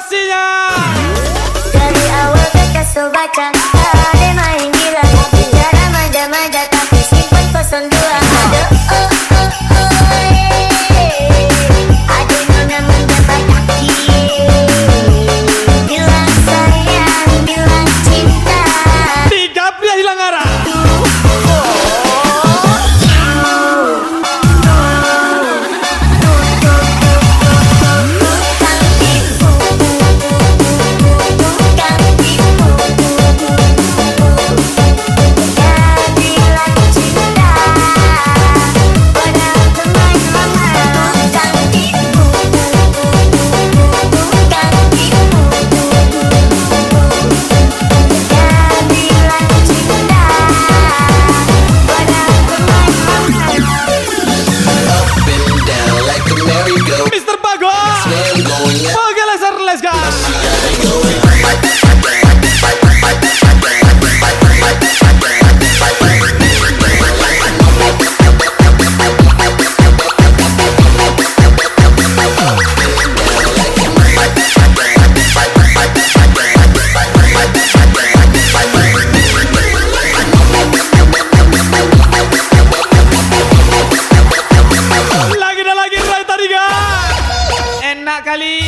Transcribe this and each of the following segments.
pastinya. Dari awal kita so baca, ada main gila, bicara mada-mada tapi simpan 02. Ada ada nona mendapat kaki, bilang sayang, bilang cinta. Tiga pria hilang arah. Mr. Bagol, Bagol Laser, let's go. Lagi dan lagi Roy Tariga. Enak kali.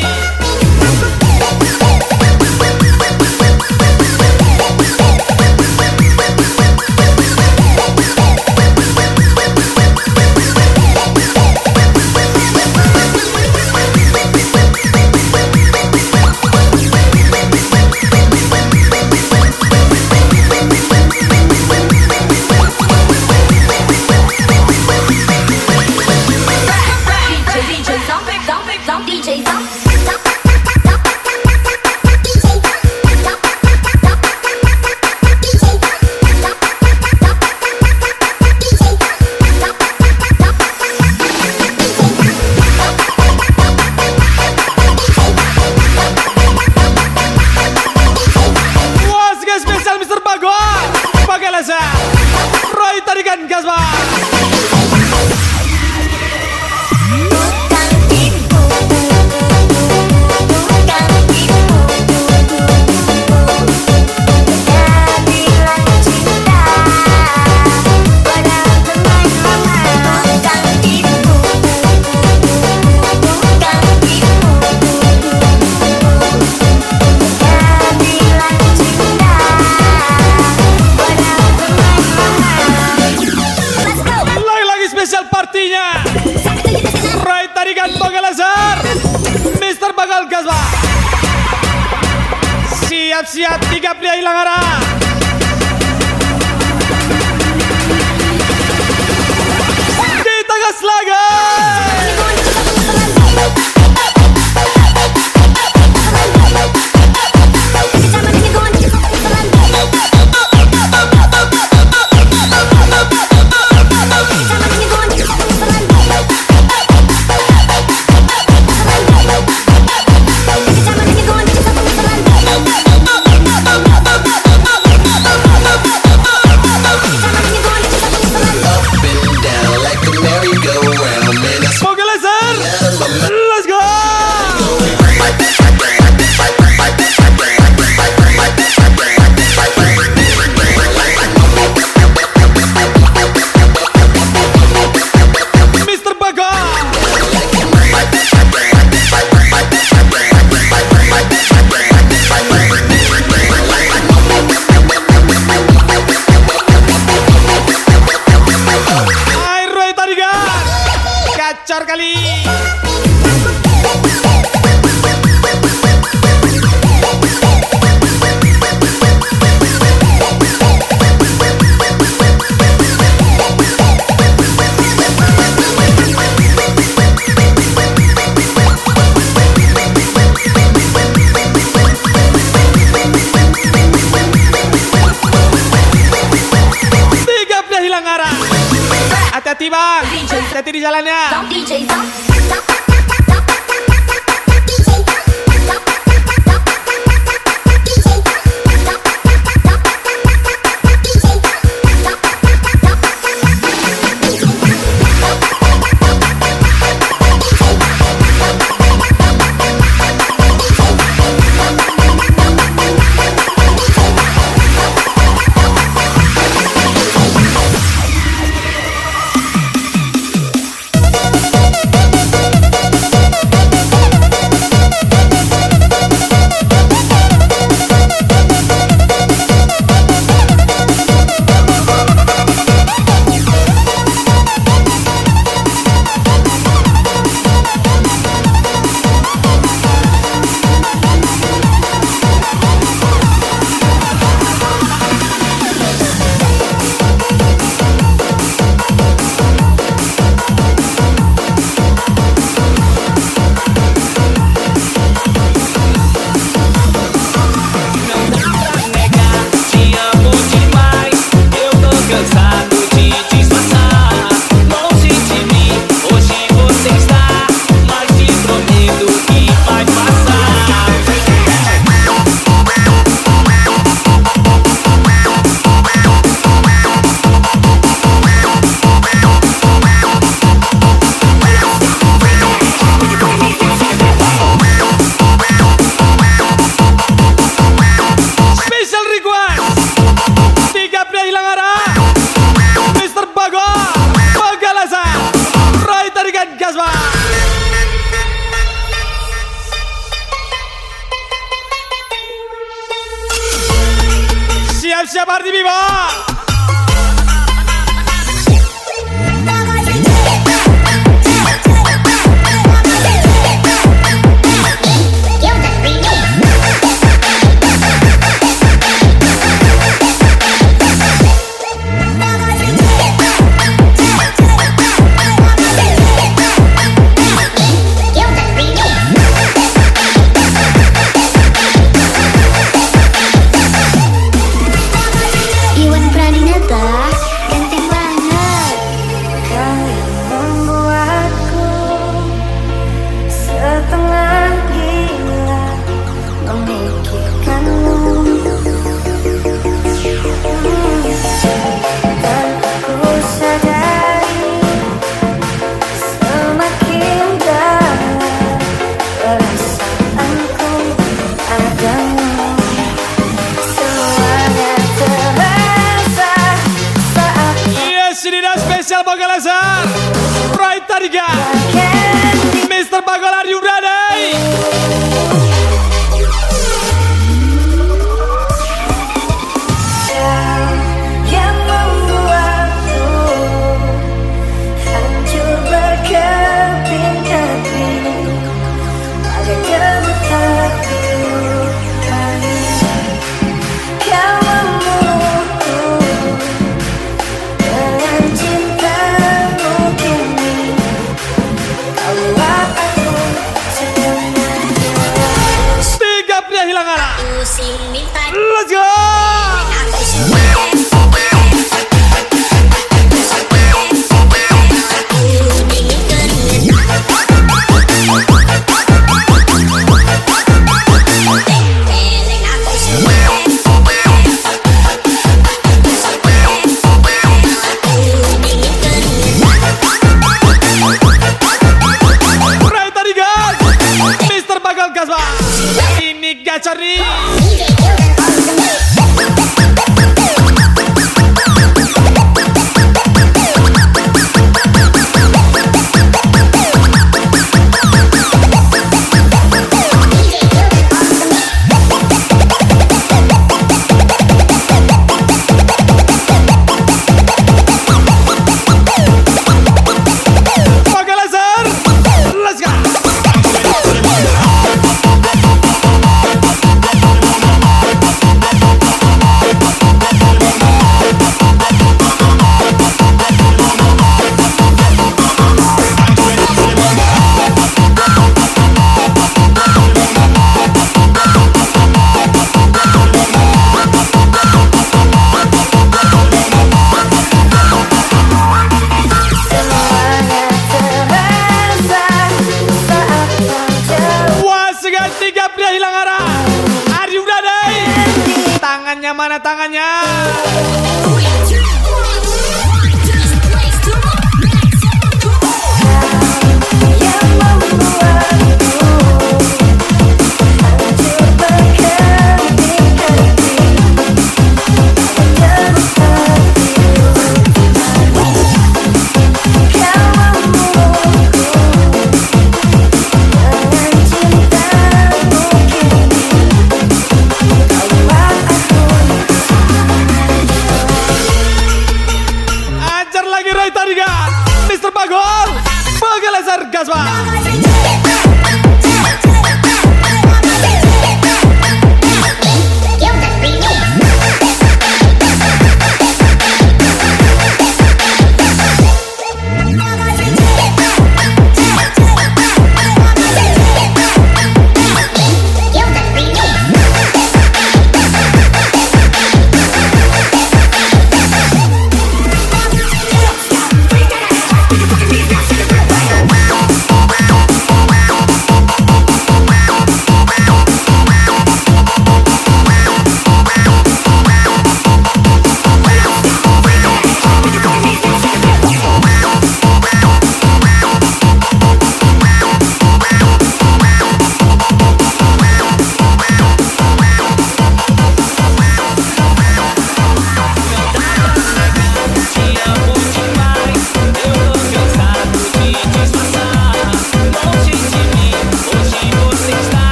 Wasga spesial Mr. Bagol, Bagol Laser, Roy Tarigan Gasbar. Lagi-lagi spesial partinya Roy Tarigan Bagol Laser, Mr. Bagol Gasbar. Siap-siap, tiga pria hilang arah. Kita gas lagi. Bagol Laser, let's go. Mr. Bagol. Hai Roy Tarigan, kacor kali. Tiga pria hilang arah. Hati-hati bang, hati-hati di jalannya. siap Ardi Bima. Iwan Pradinata, ganteng banget. Kau yang membuatku setengah gila memikirkanmu. Dan aku sadari semakin dalam perasaanku padamu. Semuanya terasa saat Yes, ini dah spesial Bagalasan. Right Tariga, candy. Mr. Bagal, are you ready? Yang membuatku hancur berkeping-keping bagai debu tertiupan. Kau memukul dengan cintamu kini. Kau buat aku sebenarnya. Tiga pria hilang arah. Pusing minta Let's go. aku semua. Right Tariga, Mr. Bagal Kasba. Ini gacor nih. Bagalasan, let's go. Semuanya terasa saat kau jauh. Once again, tiga pria hilang arah. Are you ready? Tangannya mana tangannya? Yang membuatku hancur berkeping-keping bagai debu tertiupan. Kau memukul dengan cintamu kini. Kau buat aku sebenarnya.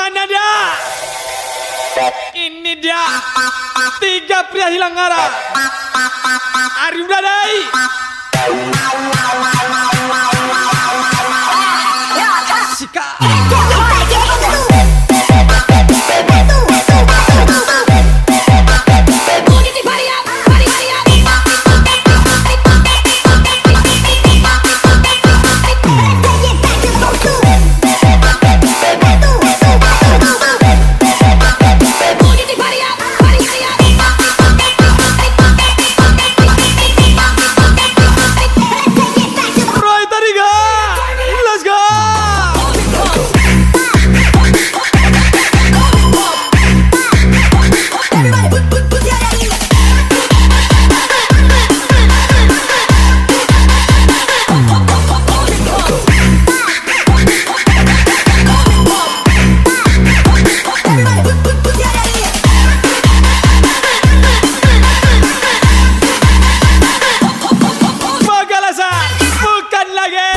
Mana dia? Ini dia. Tiga pria hilang arah. Ari Bradai. Sika. Roy Tariga. Let's go. Magalasa, bukan lagi.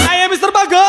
Ayo Mr. Bago.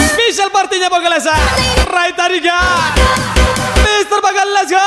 Special partinya Bagalasa. Rai Tariga. Mr. Bagal, let's go.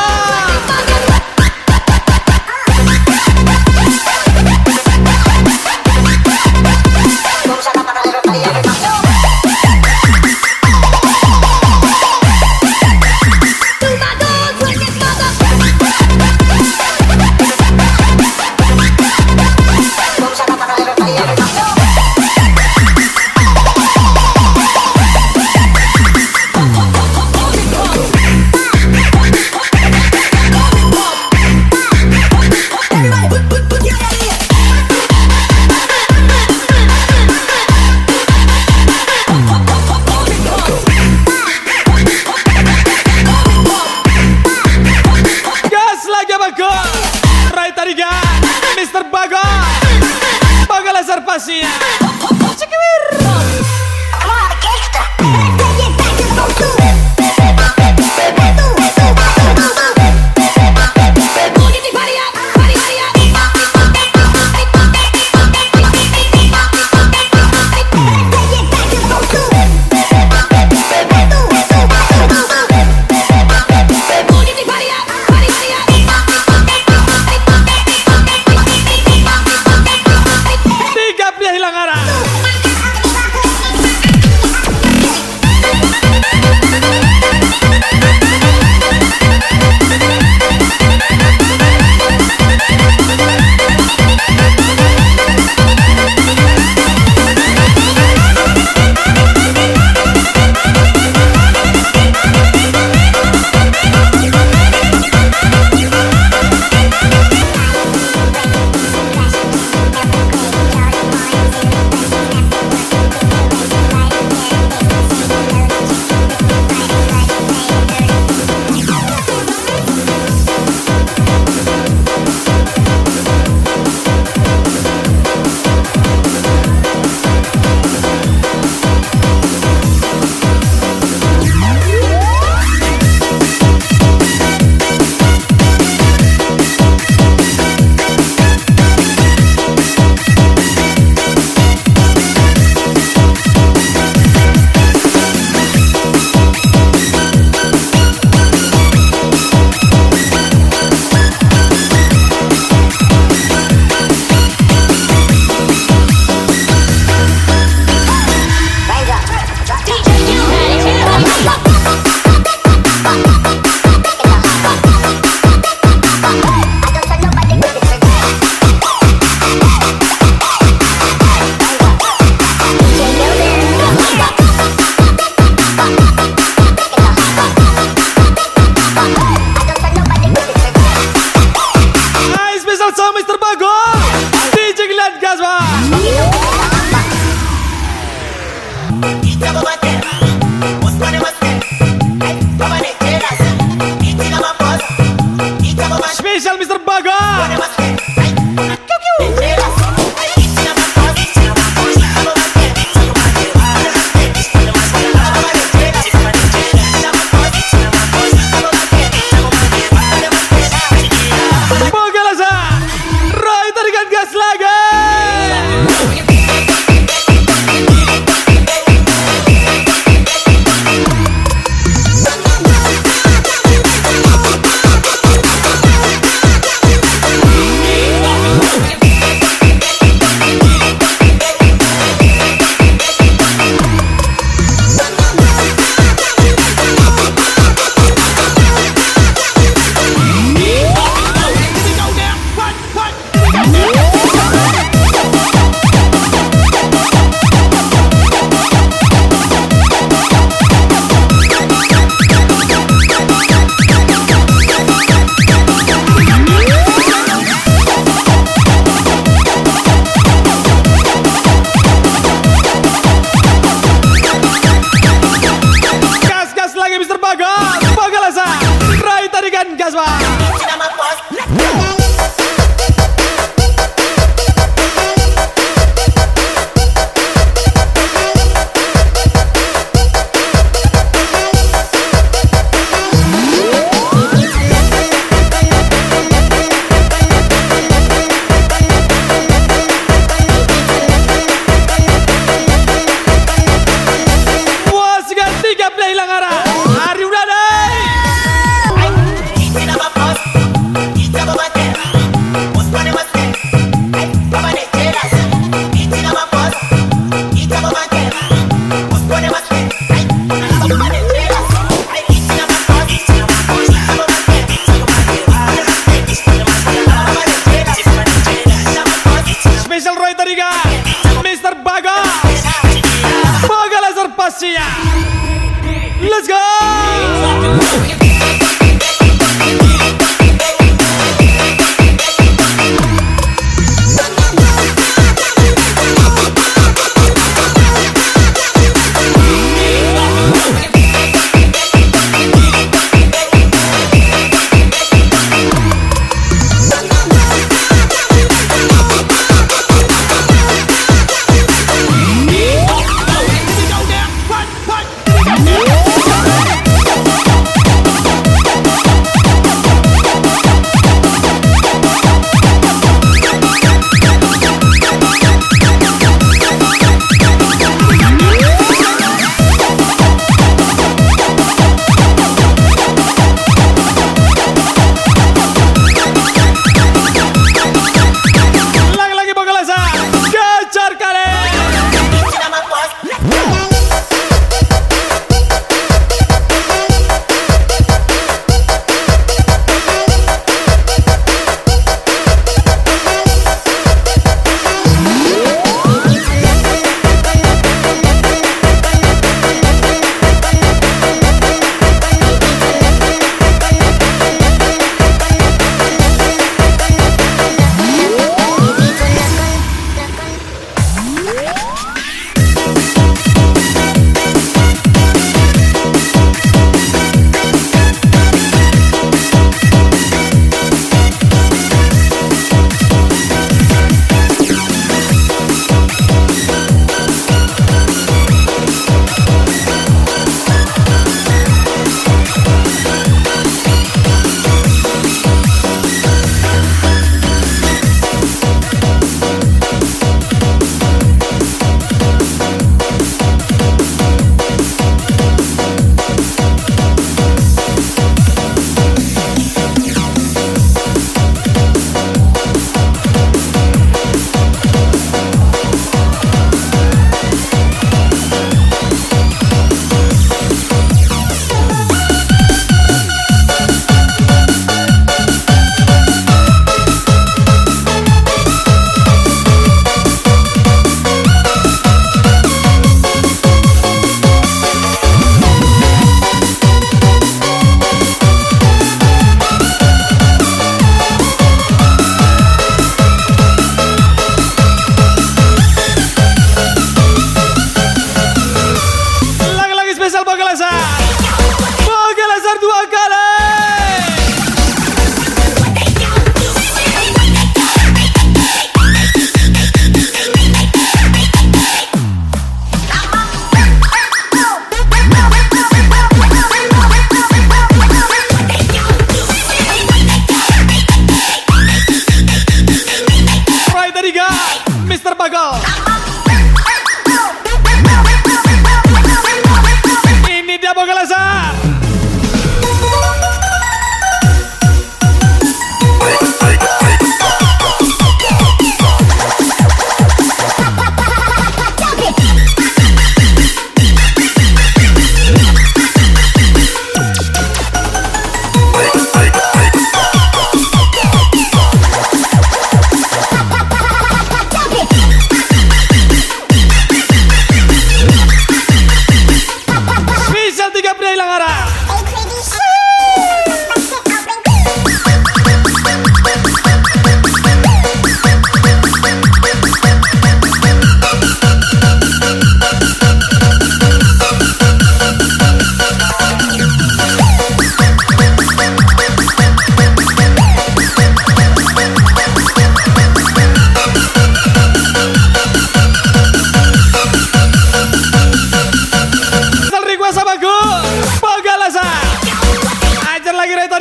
Spesial Mr. Bagas. Bagalasa. Roy tarikan gas lagi. Gas lagi Mr. Bagas. Bagalasa. Roy tarikan gas, Pak. Wah, segan 3 play hilang arah. Hari udah deh. Spesial Roy tarikan Mr. Bagas. Bagalasa pastinya. Let's go.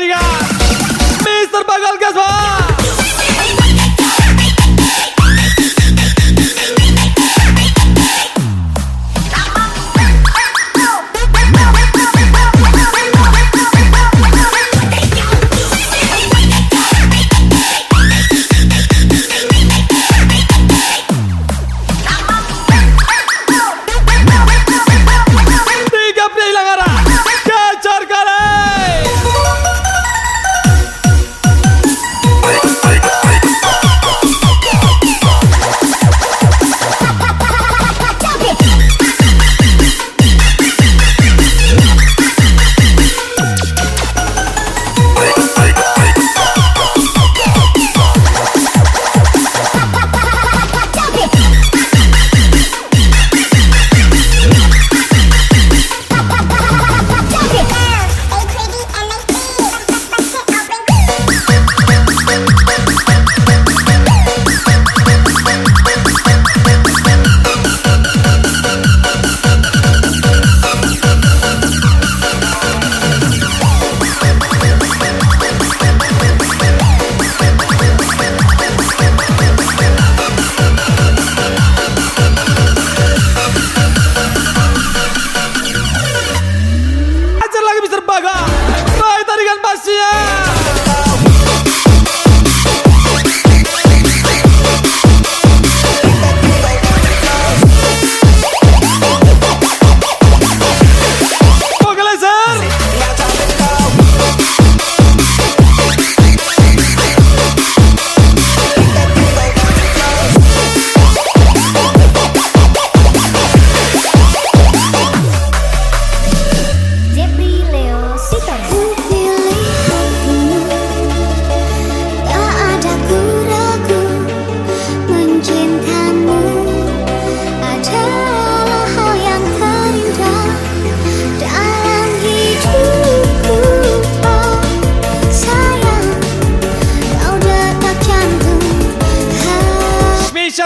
tarikan Mr. Bagal Gaspa.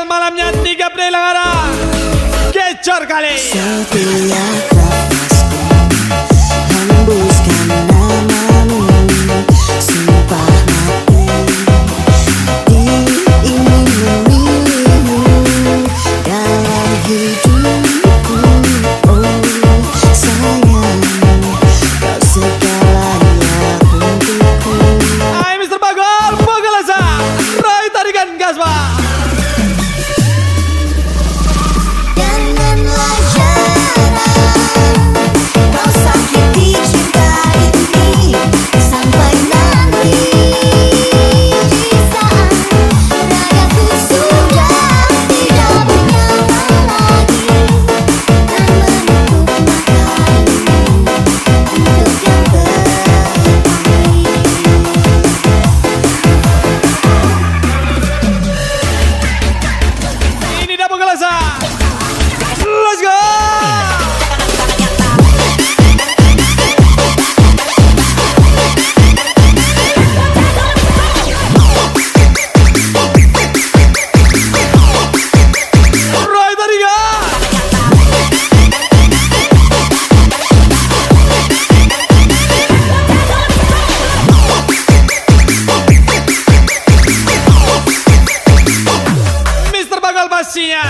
Malamnya 3 April Langara Gecor kali setiap nafasku hembuskan namamu, sumpah mati ingin memilihmu dalam hidupku. Oh sayang, kau segalanya untukku. Hai Mr. Bagol, Bagalasa Rai tarikan Gaspa. Let's go! Right, there you go! Mr. Bagal pastinya.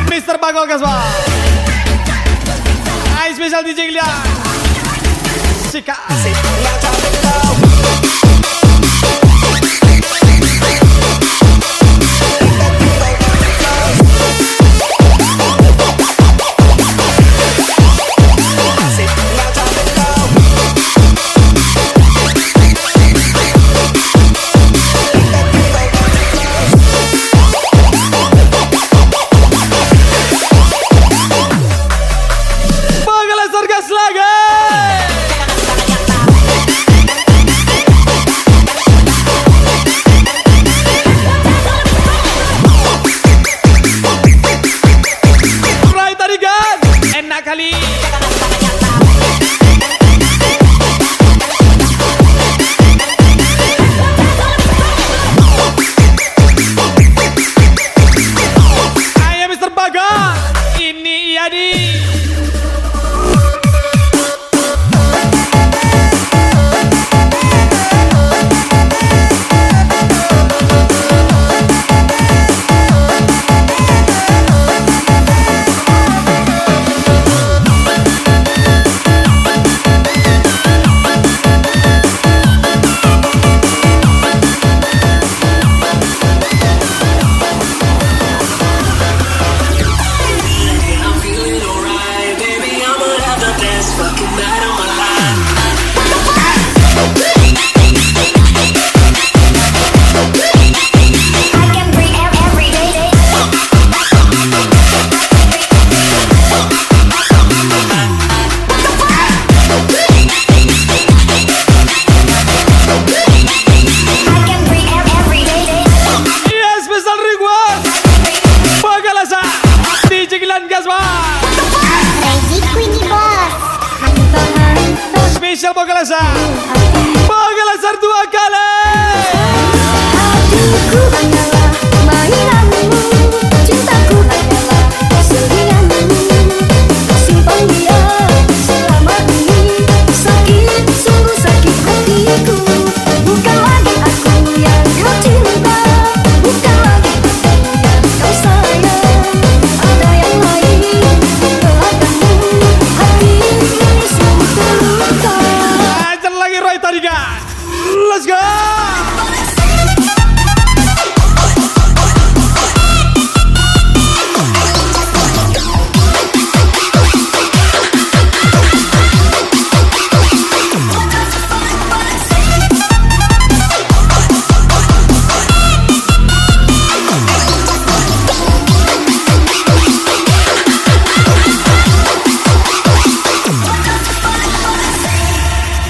Mr. Bagol Gaspa. Hai spesial DJ Glia. Sika. Let's go.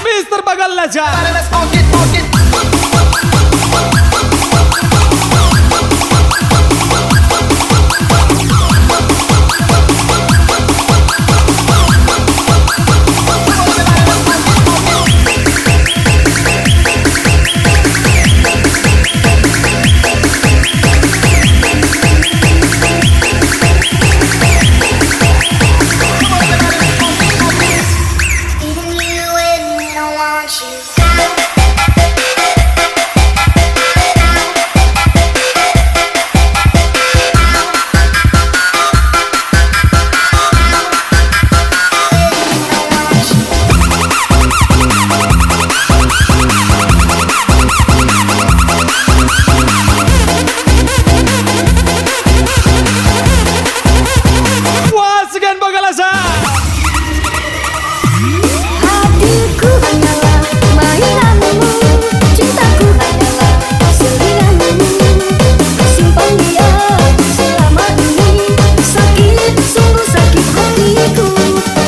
Mr. Bagalaja. Even you when I don't want you. Once again Bagalaja. Hatiku hanyalah mainanmu, cintaku hanyalah selinganmu. Simpan dia selama ini, sakit sungguh sakit hatiku.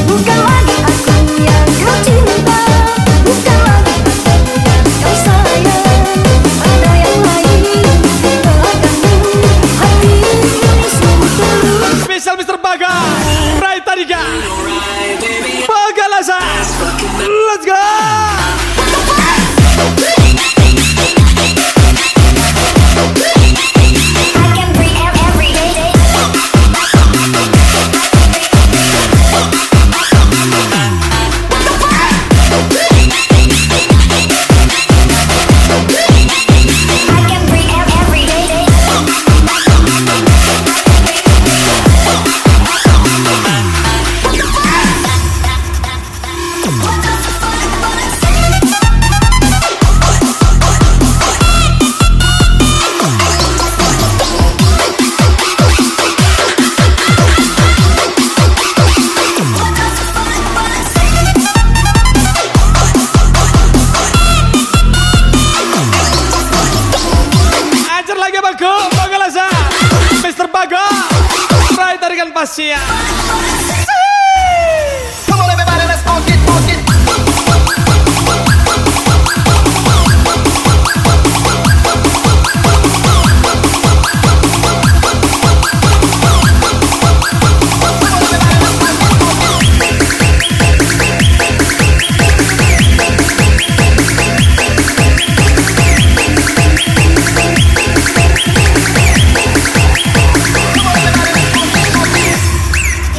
Bukan lagi aku yang kau cinta, bukan lagi aku yang kau sayang. Ada yang lain di belakangmu, hati ini sungguh tulus. Spesial Mr. Baga. Right Tariga. Bagalaja. Let's go. I can breathe every day. I can breathe every day. Ajar lagi Bago. Bagalaja. Mr. Baga. Right tarikan pasnya. Come on, everybody, let's funk it, funk it.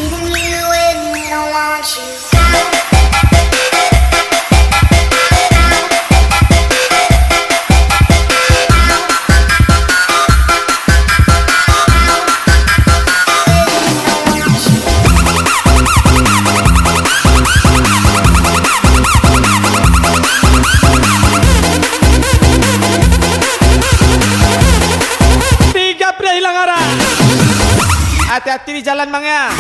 Even you when I don't want you. Tiga pria hilang arah. Hati-hati di jalan Bang ya.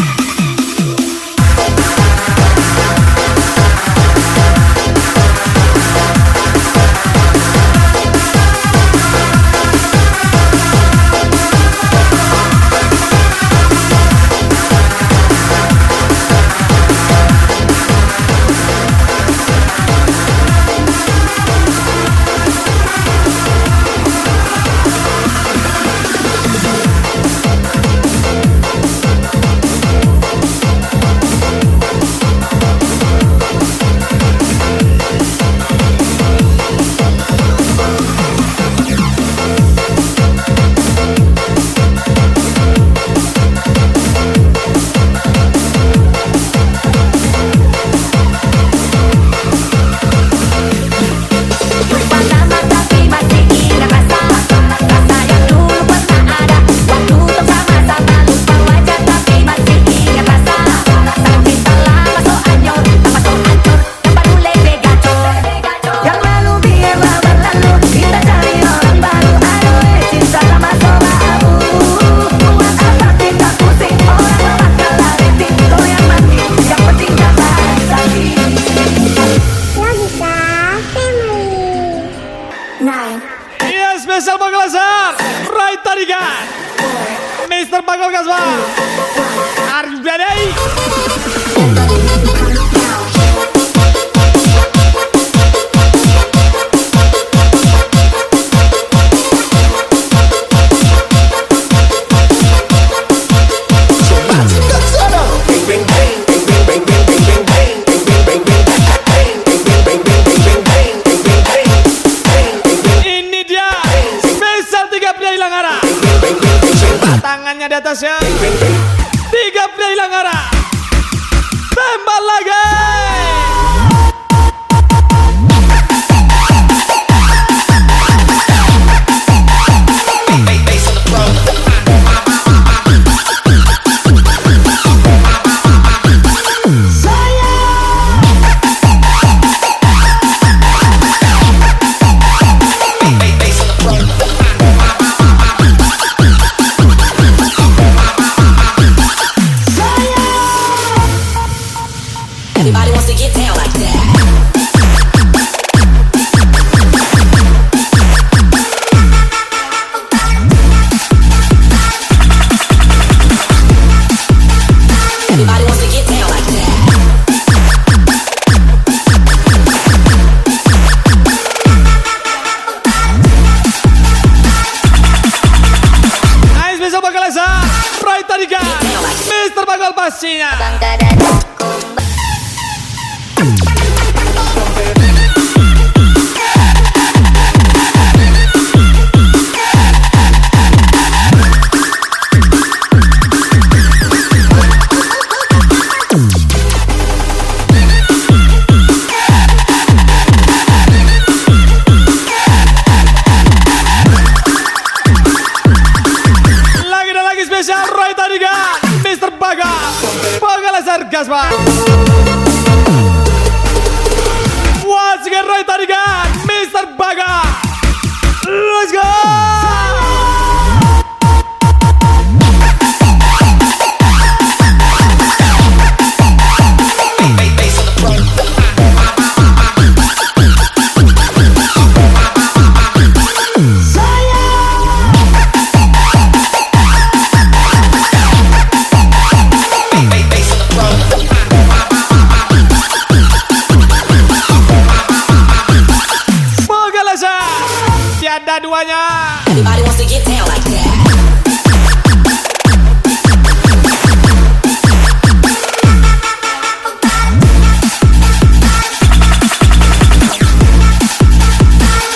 9, Iya spesial Bangladesh Roy Tarigan Mr. Bagol Kasbah Are you ready? Ini dia spesial 3 pria hilang arah. Tangannya di atas ya. 3 pria hilang arah. Tembak lagi. Everybody wants to get down like that. Everybody wants to get down like that. Ayo spesial Bangladesh Roy Tarigan Mr. Bagol pastinya. bangga dan kumbang. Lagi dan lagi spesial Roy Tarigan Mr. Bagol Bangladesh Kasbah. Once again Roy Tarigan Mr. Bagol. Let's go. Bangladesh tiada duanya. Everybody wants to get down like that.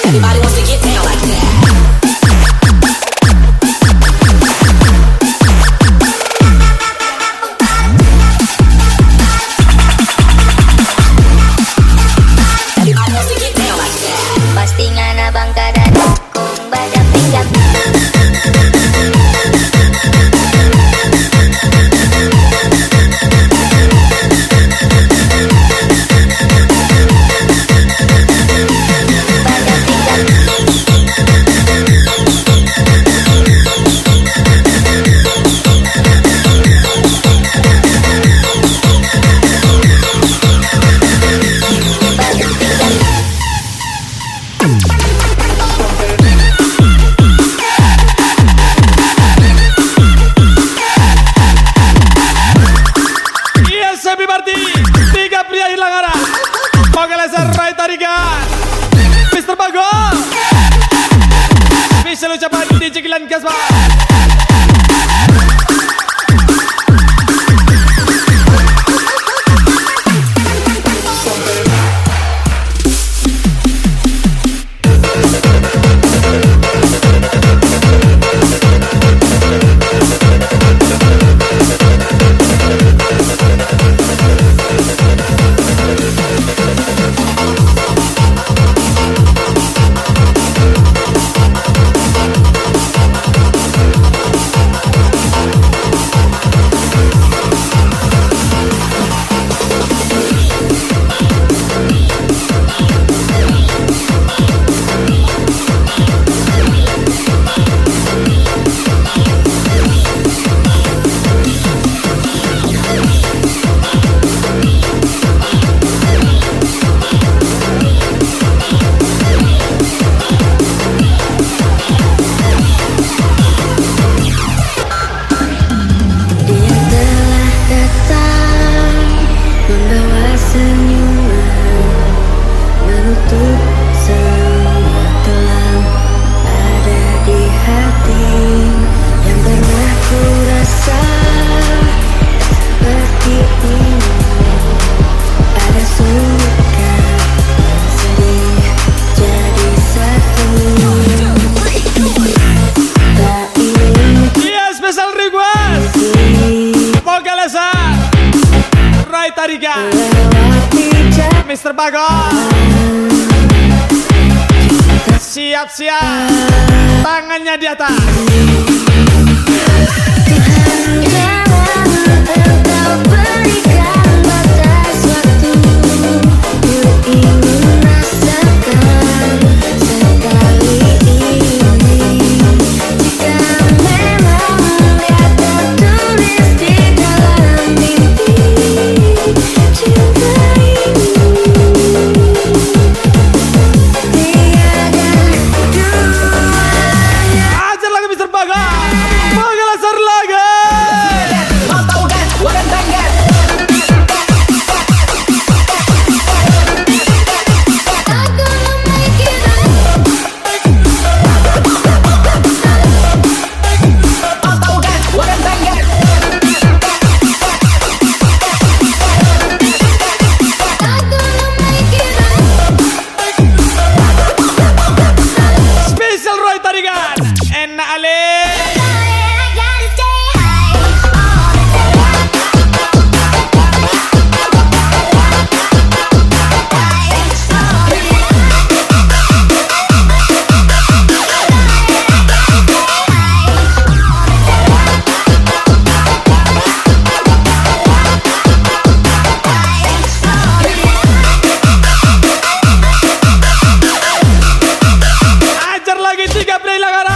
Everybody wants to get down like that. Everybody wants to get down like that. Pasti ngana bangga dan kumbang dan pinggap. Yes, happy birthday. 3 pria hilang arah. Bangladesh Roy Tarigan Mr. Bagol. Spesial ucapan di Cikilan Kasbah. tiga. lewati jalan Mr. Bagol. Siap-siap. Tangannya di atas. jalan engkau berikan batas waktu. Ku ingin rasakan sekali ini. Jika memang dia tertulis di dalam mimpi, cinta ini tiada duanya. Ajar lagi Mr. Bagol. Bagol asar lagi. Mantau kan, waran tangga. I'm gonna make it up. Mantau kan, waran tangga. I'm gonna make it up. Special Roy Tarigan. Enak ale. I gotta stay high all Ajar lagi 3 play Langara.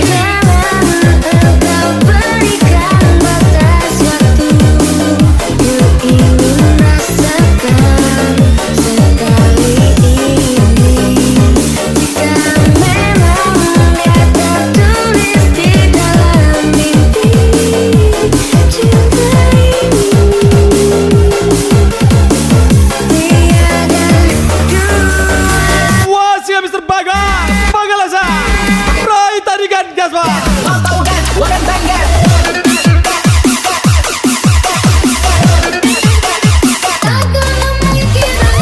jalan engkau berikan batas waktu. Ku ingin rasakan sekali ini. Jika memang dia tertulis di dalam mimpi, cinta ini tiada duanya. Wah, siap Mr. Bagol. Bagol asar. Roy Tarigan Gaspa. Mantau kan, waran tangga. I'm gonna make it up.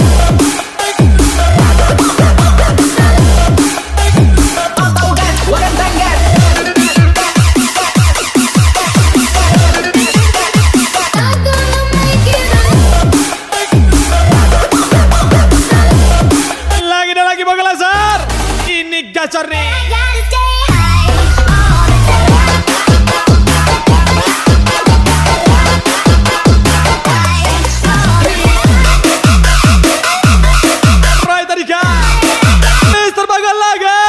Mantau kan, waran tangga. I'm gonna make it up. Lagi dan lagi Bagol asar. Ini gacor nih. I gotta stay high all Roy Tarigan. Mr. Bagol lagi.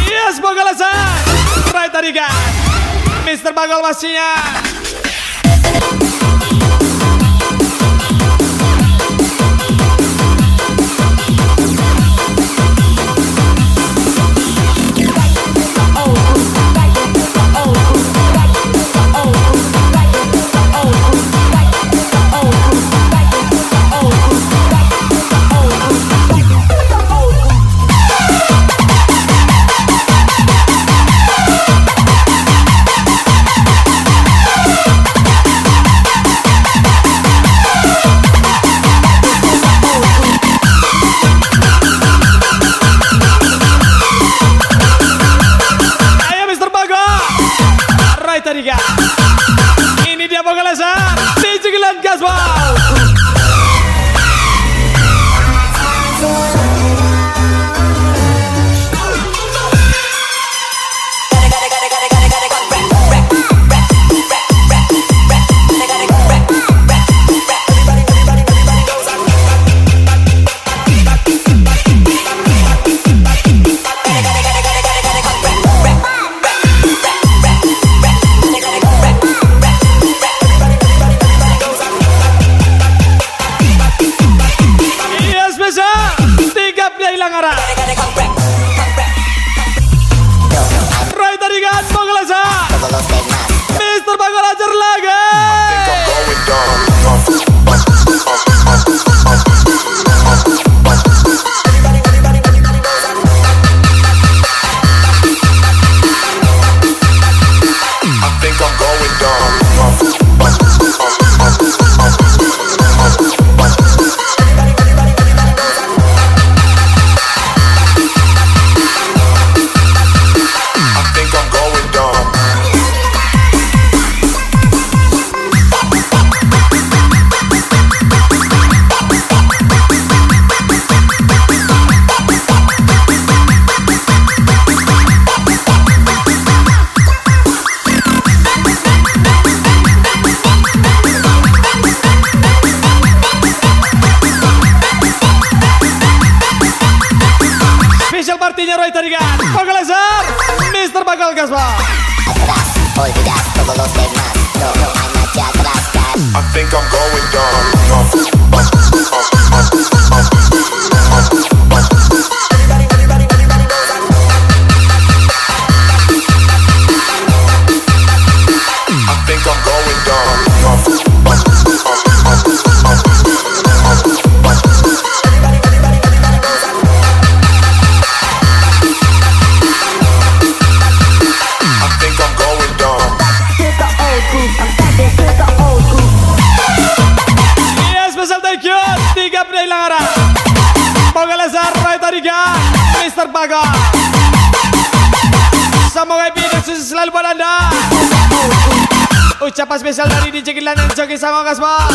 Yes, Bagol asar. Roy Tarigan. Mr. Bagol masihnya. think I'm going dumb. Special partinya Roy Tarigan, Bagalazer, Mr. Bagal Gaspar. Olvidas todos los demás, no hay marcha atrás, gas. I think I'm going dumb. I think I'm going dumb. I think I'm going dumb. Iya, special thank you, 3 pria hilang arah. Bagalazer, Roy Tarigan, Mr. Bagal. Semoga video sukses selalu buat anda. Ucapan spesial dari DJ Gilang dan Joki sama Gaspar.